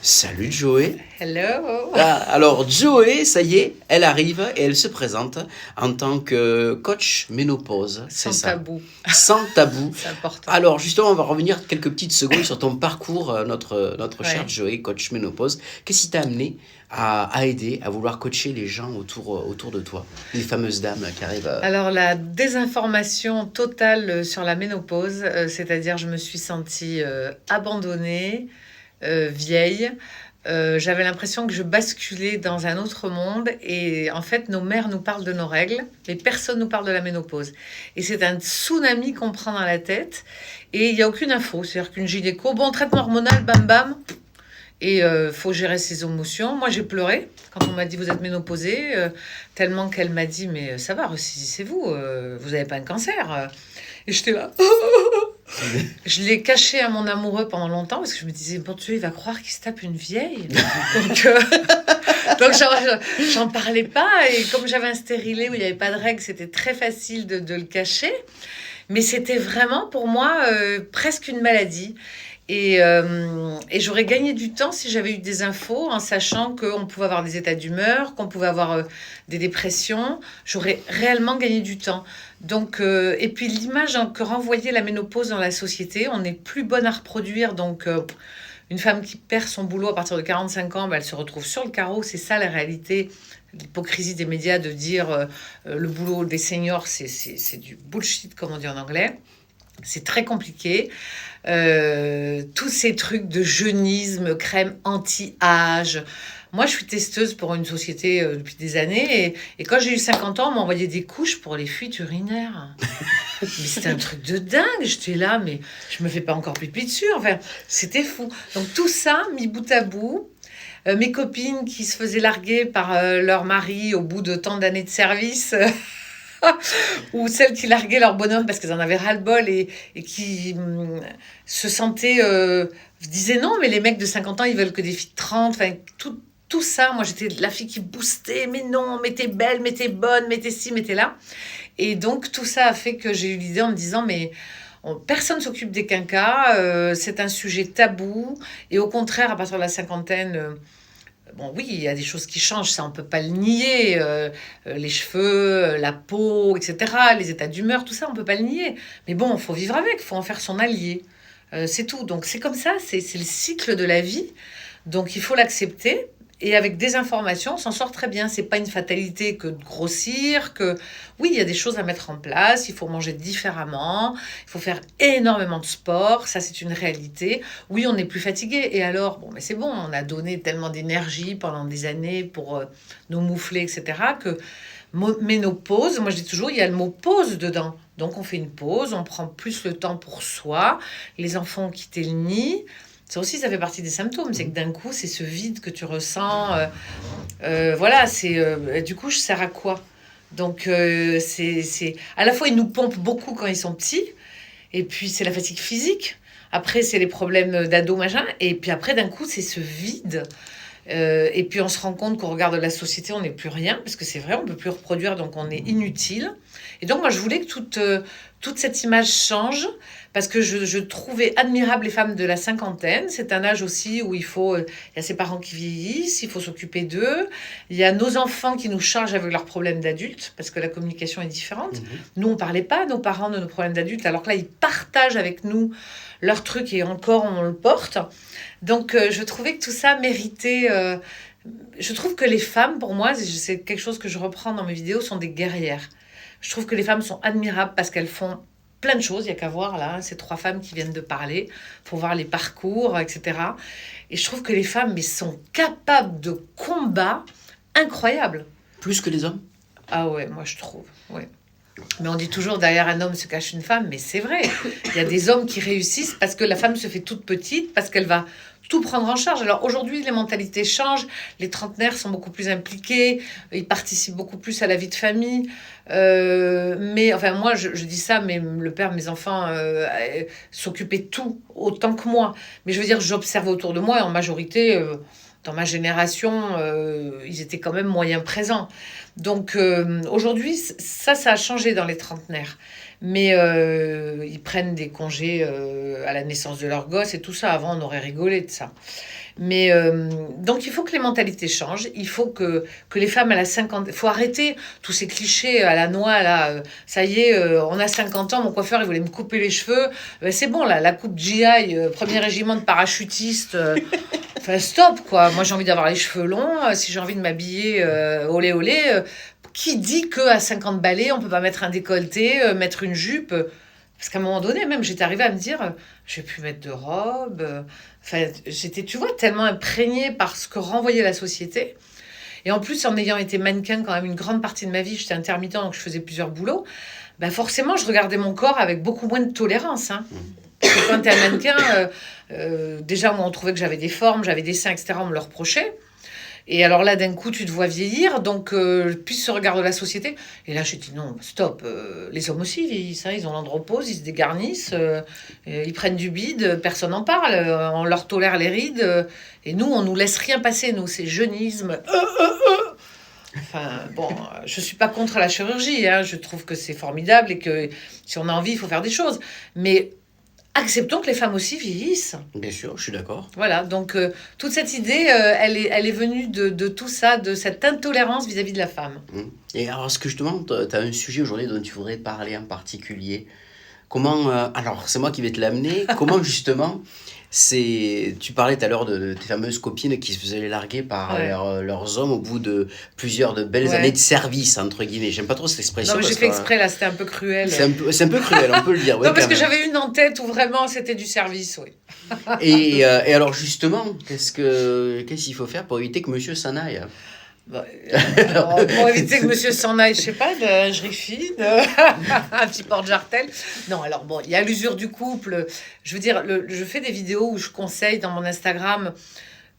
Salut Joey. Hello. Alors Joey, ça y est, elle arrive et elle se présente en tant que coach ménopause, c'est Sans ça? tabou, Sans tabou. c'est important. Alors justement, on va revenir quelques petites secondes sur ton parcours, notre cher Ouais. Joey, coach ménopause. Qu'est-ce qui t'a amené à aider, à vouloir coacher les gens autour de toi, les fameuses dames qui arrivent Alors, la désinformation totale sur la ménopause, c'est-à-dire je me suis sentie abandonnée, vieille. J'avais l'impression que je basculais dans un autre monde et en fait, nos mères nous parlent de nos règles, mais personne nous parle de la ménopause. Et c'est un tsunami qu'on prend dans la tête et il n'y a aucune info. C'est-à-dire qu'une gynéco, bon, traitement hormonal, bam bam, et faut gérer ses émotions. Moi, j'ai pleuré quand on m'a dit vous êtes ménopausée, tellement qu'elle m'a dit mais ça va, ressaisissez-vous, vous n'avez pas un cancer. Et j'étais là. Je l'ai caché à mon amoureux pendant longtemps parce que je me disais bon Dieu, il va croire qu'il se tape une vieille. Donc, donc j'en parlais pas et comme j'avais un stérilet où il n'y avait pas de règles, c'était très facile de le cacher. Mais c'était vraiment pour moi presque une maladie. Et j'aurais gagné du temps si j'avais eu des infos en sachant qu'on pouvait avoir des états d'humeur, qu'on pouvait avoir des dépressions. J'aurais réellement gagné du temps. Donc, et puis l'image que renvoyait la ménopause dans la société, on n'est plus bonne à reproduire. Donc, une femme qui perd son boulot à partir de 45 ans, ben, elle se retrouve sur le carreau. C'est ça la réalité. L'hypocrisie des médias de dire le boulot des seniors, c'est du bullshit, comme on dit en anglais. C'est très compliqué. Tous ces trucs de jeunisme, crème anti-âge. Moi, je suis testeuse pour une société depuis des années. Et quand j'ai eu 50 ans, on m'envoyait des couches pour les fuites urinaires. Mais c'était un truc de dingue. J'étais là, mais je me fais pas encore pipi dessus. Enfin, c'était fou. Donc tout ça, mis bout à bout. Mes copines qui se faisaient larguer par leur mari au bout de tant d'années de service. Ou celles qui larguaient leur bonhomme parce qu'elles en avaient ras-le-bol et qui se sentaient disaient non mais les mecs de 50 ans ils veulent que des filles de 30, enfin tout ça, moi j'étais la fille qui boostait, mais non, mais t'es belle, mais t'es bonne, mais t'es ci, mais t'es là. Et donc tout ça a fait que j'ai eu l'idée en me disant mais personne s'occupe des quinquas, c'est un sujet tabou et au contraire à partir de la cinquantaine bon, oui, il y a des choses qui changent, ça on peut pas le nier. Les cheveux, la peau, etc., les états d'humeur, tout ça on peut pas le nier. Mais bon, il faut vivre avec, il faut en faire son allié. C'est tout. Donc c'est comme ça, c'est le cycle de la vie. Donc il faut l'accepter. Et avec des informations, on s'en sort très bien. C'est pas une fatalité que de grossir, que oui, il y a des choses à mettre en place. Il faut manger différemment. Il faut faire énormément de sport. Ça, c'est une réalité. Oui, on est plus fatigué. Et alors, bon, mais c'est bon. On a donné tellement d'énergie pendant des années pour nous moufler, etc. Que ménopause, moi je dis toujours, il y a le mot pause dedans. Donc on fait une pause, on prend plus le temps pour soi. Les enfants ont quitté le nid. Ça aussi, ça fait partie des symptômes. C'est que d'un coup, c'est ce vide que tu ressens. Voilà, c'est... du coup, je sers à quoi? Donc, c'est... À la fois, ils nous pompent beaucoup quand ils sont petits. Et puis, c'est la fatigue physique. Après, c'est les problèmes d'ado, machin. Et puis après, d'un coup, c'est ce vide. Et puis, on se rend compte qu'au regard de la société, on n'est plus rien. Parce que c'est vrai, on ne peut plus reproduire, donc on est inutile. Et donc, moi, je voulais que toute cette image change. Parce que je trouvais admirable les femmes de la cinquantaine. C'est un âge aussi où il y a ses parents qui vieillissent, il faut s'occuper d'eux. Il y a nos enfants qui nous chargent avec leurs problèmes d'adultes, parce que la communication est différente. Nous, on ne parlait pas, nos parents, de nos problèmes d'adultes, alors que là, ils partagent avec nous leurs trucs et encore, on le porte. Donc, je trouvais que tout ça méritait... je trouve que les femmes, pour moi, c'est quelque chose que je reprends dans mes vidéos, sont des guerrières. Je trouve que les femmes sont admirables parce qu'elles font plein de choses, il n'y a qu'à voir là, ces 3 femmes qui viennent de parler, pour voir les parcours, etc. Et je trouve que les femmes mais, sont capables de combats incroyables. plus que les hommes? Ah ouais, moi je trouve, ouais. Mais on dit toujours derrière un homme se cache une femme, mais c'est vrai. Il y a des hommes qui réussissent parce que la femme se fait toute petite, parce qu'elle va tout prendre en charge. Alors aujourd'hui, les mentalités changent, les trentenaires sont beaucoup plus impliqués, ils participent beaucoup plus à la vie de famille. Mais enfin, moi, je dis ça, mais le père de mes enfants s'occupait de tout autant que moi. Mais je veux dire, j'observe autour de moi, et en majorité, dans ma génération, ils étaient quand même moyen présents. Donc aujourd'hui, ça a changé dans les trentenaires. Mais ils prennent des congés à la naissance de leur gosse et tout ça. Avant, on aurait rigolé de ça. Mais donc, il faut que les mentalités changent. Il faut que les femmes à la 50... Il faut arrêter tous ces clichés à la noix, là. Ça y est, on a 50 ans, mon coiffeur, il voulait me couper les cheveux. C'est bon, là, la coupe GI, premier régiment de parachutistes. Enfin, stop, quoi. Moi, j'ai envie d'avoir les cheveux longs. Si j'ai envie de m'habiller, olé, olé. Qui dit qu'à 50 balais, on peut pas mettre un décolleté, mettre une jupe parce qu'à un moment donné, même, j'étais arrivée à me dire, je vais plus mettre de robe. Enfin, j'étais, tu vois, tellement imprégnée par ce que renvoyait la société. Et en plus, en ayant été mannequin quand même une grande partie de ma vie, j'étais intermittent, donc je faisais plusieurs boulots. Ben forcément, je regardais mon corps avec beaucoup moins de tolérance. Hein. Parce que quand tu es un mannequin, déjà, moi, on trouvait que j'avais des formes, j'avais des seins, etc. On me le reprochait. Et alors là, d'un coup, tu te vois vieillir, donc puis ce regard de la société. Et là, j'ai dit non, stop. Les hommes aussi vieillissent, hein, ils ont l'andropause, ils se dégarnissent, ils prennent du bide, personne n'en parle, on leur tolère les rides. Et nous, on nous laisse rien passer, nous, c'est jeunisme. Enfin, bon, je suis pas contre la chirurgie, hein, je trouve que c'est formidable et que si on a envie, il faut faire des choses. Mais acceptons que les femmes aussi vieillissent. Bien sûr, je suis d'accord. Voilà, donc toute cette idée, elle est venue de tout ça, de cette intolérance vis-à-vis de la femme. Et alors, ce que je te demande, tu as un sujet aujourd'hui dont tu voudrais parler en particulier. Comment, alors c'est moi qui vais te l'amener, comment justement, tu parlais tout à l'heure de tes fameuses copines qui se faisaient larguer par leurs hommes au bout de plusieurs de belles années de service, entre guillemets. J'aime pas trop cette expression. Non, mais j'ai fait exprès, là, c'était un peu cruel. C'est un peu cruel, on peut le dire. Non, parce que j'avais une en tête où vraiment c'était du service, oui. Et alors justement, qu'est-ce qu'il faut faire pour éviter que monsieur s'en aille ? Pour éviter que monsieur s'en aille, je sais pas, de lingerie fine, un petit porte-jartel. Non, alors bon, il y a l'usure du couple. Je veux dire, je fais des vidéos où je conseille dans mon Instagram.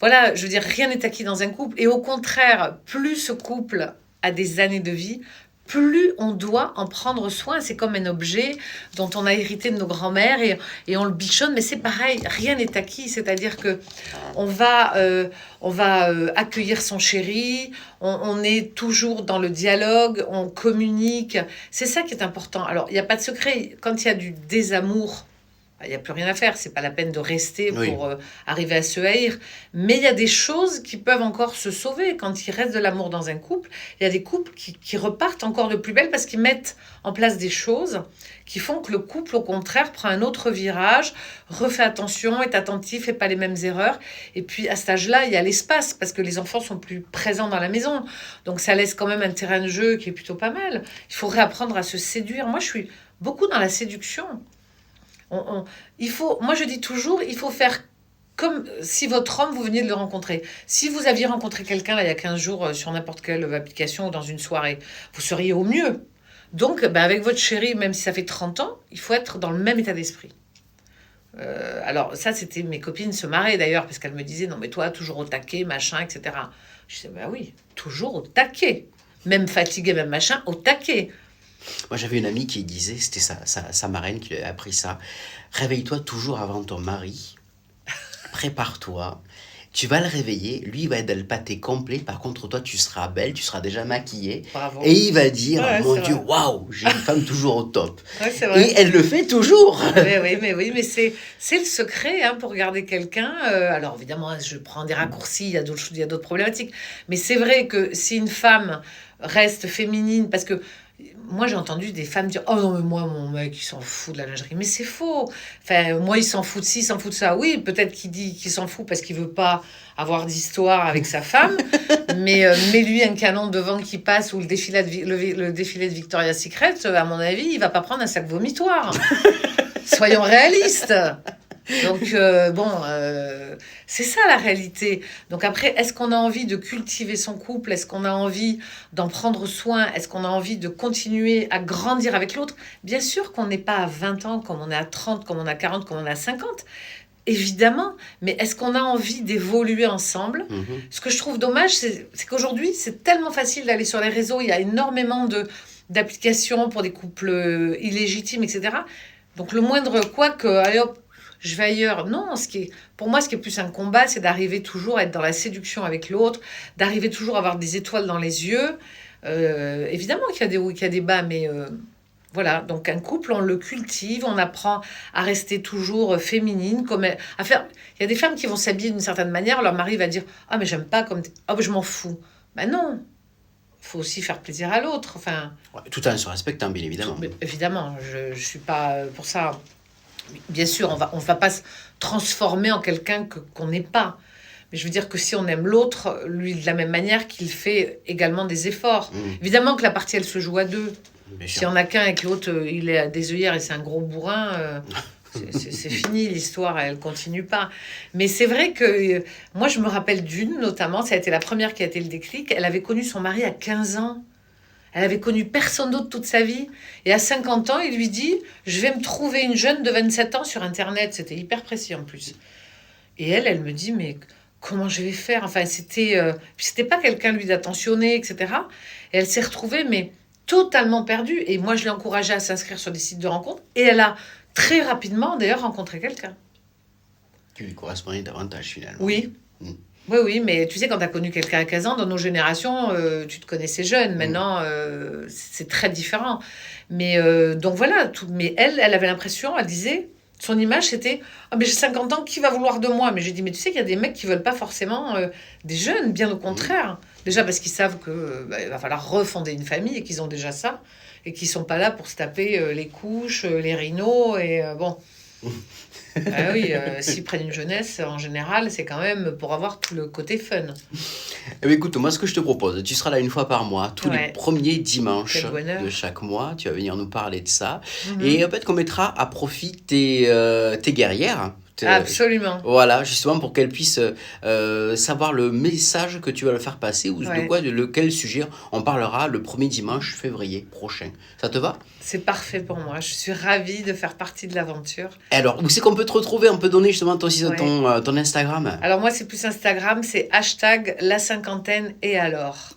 Voilà, je veux dire, rien n'est acquis dans un couple. Et au contraire, plus ce couple a des années de vie, plus on doit en prendre soin. C'est comme un objet dont on a hérité de nos grands-mères et on le bichonne. Mais c'est pareil, rien n'est acquis. C'est-à-dire que on va accueillir son chéri, on est toujours dans le dialogue, on communique. C'est ça qui est important. Alors, il n'y a pas de secret. Quand il y a du désamour, il n'y a plus rien à faire, c'est pas la peine de rester pour arriver à se haïr. Mais il y a des choses qui peuvent encore se sauver. Quand il reste de l'amour dans un couple, il y a des couples qui repartent encore de plus belle parce qu'ils mettent en place des choses qui font que le couple, au contraire, prend un autre virage, refait attention, est attentif, fait pas les mêmes erreurs. Et puis, à cet âge-là, il y a l'espace parce que les enfants sont plus présents dans la maison. Donc, ça laisse quand même un terrain de jeu qui est plutôt pas mal. Il faut réapprendre à se séduire. Moi, je suis beaucoup dans la séduction. Moi je dis toujours, il faut faire comme si votre homme, vous veniez de le rencontrer. Si vous aviez rencontré quelqu'un là, il y a 15 jours sur n'importe quelle application ou dans une soirée, vous seriez au mieux. Donc avec votre chéri, même si ça fait 30 ans, il faut être dans le même état d'esprit. Alors ça, c'était mes copines se marraient d'ailleurs, parce qu'elles me disaient, non mais toi, toujours au taquet, machin, etc. Je disais, bah oui, toujours au taquet. Même fatigué, même machin, au taquet. Moi, j'avais une amie qui disait, c'était sa marraine qui lui a appris ça. Réveille-toi toujours avant ton mari. Prépare-toi. Tu vas le réveiller. Lui, il va être dans le pâté complet. Par contre, toi, tu seras belle. Tu seras déjà maquillée. Bravo. Et il va dire, mon Dieu, waouh, j'ai une femme toujours au top. Ouais, c'est vrai. Et elle le fait toujours. Mais c'est le secret pour garder quelqu'un. Alors, évidemment, je prends des raccourcis. Il y a d'autres problématiques. Mais c'est vrai que si une femme reste féminine, parce que moi, j'ai entendu des femmes dire « Oh non, mais moi, mon mec, il s'en fout de la lingerie. » Mais c'est faux. Enfin, moi, il s'en fout de ci, il s'en fout de ça. Oui, peut-être qu'il dit qu'il s'en fout parce qu'il veut pas avoir d'histoire avec sa femme. Mais lui, un canon devant qui passe ou le défilé de Victoria's Secret, à mon avis, il va pas prendre un sac vomitoire. Soyons réalistes. Donc, c'est ça la réalité. Donc après, est-ce qu'on a envie de cultiver son couple ? Est-ce qu'on a envie d'en prendre soin ? Est-ce qu'on a envie de continuer à grandir avec l'autre ? Bien sûr qu'on n'est pas à 20 ans, comme on est à 30, comme on a 40, comme on a 50. Évidemment. Mais est-ce qu'on a envie d'évoluer ensemble ? Ce que je trouve dommage, c'est qu'aujourd'hui, c'est tellement facile d'aller sur les réseaux. Il y a énormément d'applications pour des couples illégitimes, etc. Donc le moindre allez hop, je vais ailleurs. Non, pour moi, ce qui est plus un combat, c'est d'arriver toujours à être dans la séduction avec l'autre, d'arriver toujours à avoir des étoiles dans les yeux. Évidemment qu'il y a des hauts, qu'il y a des bas, mais Voilà, donc un couple, on le cultive, on apprend à rester toujours féminine, à faire. Il y a des femmes qui vont s'habiller d'une certaine manière, leur mari va dire ah mais j'aime pas comme ah ben, je m'en fous. Ben non, faut aussi faire plaisir à l'autre. Enfin, Ouais, tout en se respectant, bien évidemment. mais évidemment, je suis pas pour ça. Bien sûr, on va pas se transformer en quelqu'un qu'on n'est pas. Mais je veux dire que si on aime l'autre, lui de la même manière qu'il fait également des efforts. Évidemment que la partie elle se joue à deux. Bien S'il sûr. y en a qu'un et que l'autre, il est à des œillères et c'est un gros bourrin, c'est fini, l'histoire, elle continue pas. Mais c'est vrai que moi, je me rappelle d'une, notamment, ça a été la première qui a été le déclic. Elle avait connu son mari à 15 ans. Elle avait connu personne d'autre toute sa vie. Et à 50 ans, il lui dit, je vais me trouver une jeune de 27 ans sur Internet. C'était hyper précis en plus. Et elle me dit, mais comment je vais faire? Enfin, c'était pas quelqu'un, lui, d'attentionné, etc. Et elle s'est retrouvée, mais totalement perdue. Et moi, je l'ai encouragée à s'inscrire sur des sites de rencontres. Et elle a très rapidement, d'ailleurs, rencontré quelqu'un. Qui lui correspondait davantage, finalement. Oui. Mm. Oui, mais tu sais, quand tu as connu quelqu'un à 15 ans, dans nos générations, tu te connaissais jeune. Maintenant, c'est très différent. Mais donc voilà, mais elle avait l'impression, elle disait, son image, c'était ah, mais j'ai 50 ans, qui va vouloir de moi? Mais j'ai dit, mais tu sais qu'il y a des mecs qui veulent pas forcément des jeunes, bien au contraire. Déjà parce qu'ils savent qu'il va falloir refonder une famille et qu'ils ont déjà ça. Et qu'ils sont pas là pour se taper les couches, les rhinos et bon. Ah oui, s'ils prennent une jeunesse, en général, c'est quand même pour avoir tout le côté fun. Eh bien, écoute, moi, ce que je te propose, tu seras là une fois par mois, tous les Ouais. premiers dimanches Quel bonheur. de chaque mois. Tu vas venir nous parler de ça. Mhm. Et peut-être qu'on mettra à profit tes guerrières. Absolument. Voilà, justement pour qu'elles puissent savoir le message que tu vas leur faire passer ou Ouais. de lequel sujet on parlera le premier dimanche février prochain. Ça te va? C'est parfait pour moi. Je suis ravie de faire partie de l'aventure. Alors, où c'est qu'on peut te retrouver? On peut donner justement ton, Ouais. ton Instagram. Alors moi, c'est plus Instagram, c'est hashtag la cinquantaine et alors.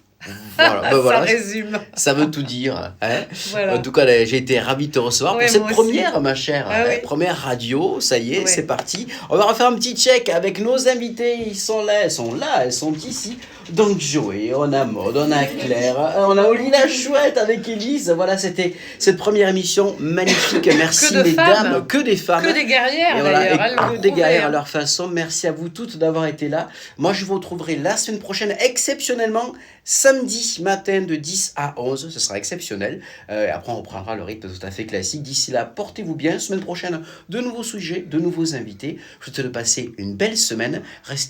Voilà, ben Ça voilà, résume. ça veut tout dire. Hein. Voilà. En tout cas, là, j'ai été ravi de te recevoir Ouais, pour cette moi aussi. première, ma chère. Ah oui. Première radio, ça y est, Ouais. c'est parti. On va refaire un petit check avec nos invités. Ils sont là, elles sont ici. Donc Joey, on a Maud, on a Claire, on a Olina Chouette avec Élise. Voilà, c'était cette première émission magnifique. Merci Que de mesdames, femmes. que des femmes. Que des guerrières, Et voilà, d'ailleurs. et elles l'ont que des prouvé, guerrières à hein. leur façon. Merci à vous toutes d'avoir été là. Moi, je vous retrouverai la semaine prochaine, exceptionnellement, samedi matin de 10 à 11. Ce sera exceptionnel. Après, on reprendra le rythme tout à fait classique. D'ici là, portez-vous bien. Semaine prochaine, de nouveaux sujets, de nouveaux invités. Je vous souhaite de passer une belle semaine. Restez